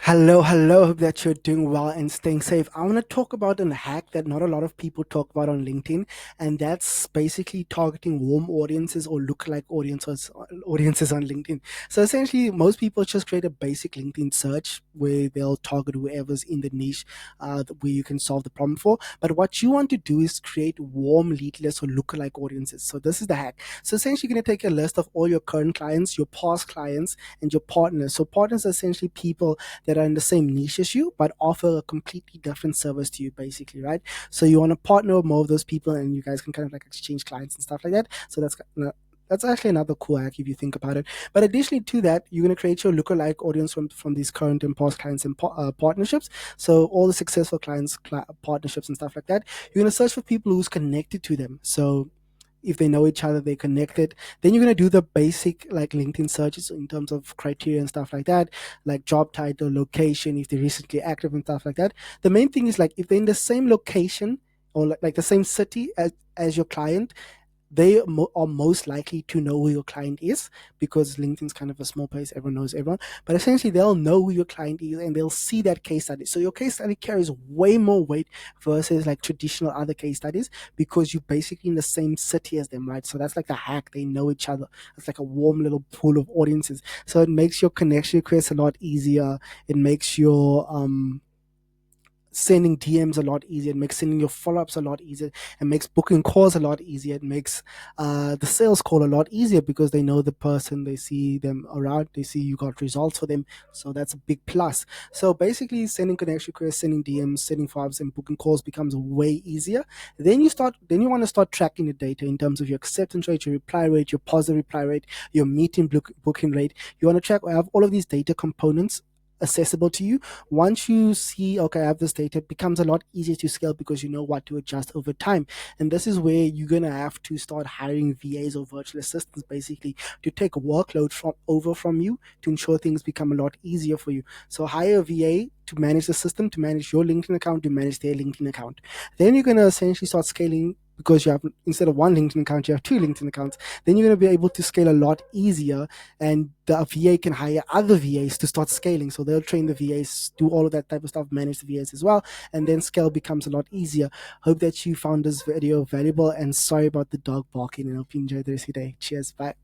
Hello. Hope that you're doing well and staying safe. I want to talk about a hack that not a lot of people talk about on LinkedIn, and that's basically targeting warm audiences or lookalike audiences on LinkedIn. So essentially, most people just create a basic LinkedIn search where they'll target whoever's in the niche where you can solve the problem for. But what you want to do is create warm lead lists or lookalike audiences. So this is the hack. So essentially, you're going to take a list of all your current clients, your past clients, and your partners. So partners are essentially people that are in the same niche as you, but offer a completely different service to you, basically, right? So you want to partner with more of those people, and you guys can kind of like exchange clients and stuff like that. So that's actually another cool hack if you think about it. But additionally to that, you're going to create your lookalike audience from these current and past clients and partnerships. So all the successful partnerships and stuff like that, you're going to search for people who's connected to them. So if they know each other, they're connected. Then you're going to do the basic like LinkedIn searches in terms of criteria and stuff like that, like job title, location, if they're recently active and stuff like that. The main thing is like if they're in the same location or like the same city as your client, they are most likely to know who your client is because LinkedIn's kind of a small place, everyone knows everyone. But essentially, they'll know who your client is and they'll see that case study. So your case study carries way more weight versus like traditional other case studies because you're basically in the same city as them, right? So that's like the hack. They know each other. It's like a warm little pool of audiences. So it makes your connection requests a lot easier. It makes your sending DMs a lot easier. It makes sending your follow ups a lot easier. It makes booking calls a lot easier. It makes the sales call a lot easier because they know the person, they see them around, they see you got results for them. So that's a big plus. So basically, sending connection requests, sending DMs, sending follow ups, and booking calls becomes way easier. Then you want to start tracking the data in terms of your acceptance rate, your reply rate, your positive reply rate, your booking rate. You want to track, I have all of these data components accessible to you. Once you see, okay, I have this data, it becomes a lot easier to scale because you know what to adjust over time. And this is where you're gonna have to start hiring VAs or virtual assistants basically to take workload from you to ensure things become a lot easier for you. So hire a VA to manage the system, to manage your LinkedIn account, to manage their LinkedIn account. Then you're gonna essentially start scaling because you have, instead of one LinkedIn account, you have two LinkedIn accounts. Then you're going to be able to scale a lot easier, and the VA can hire other VAs to start scaling. So they'll train the VAs, do all of that type of stuff, manage the VAs as well, and then scale becomes a lot easier. Hope that you found this video valuable, and sorry about the dog barking, and hope you enjoyed the rest of your day. Cheers, bye.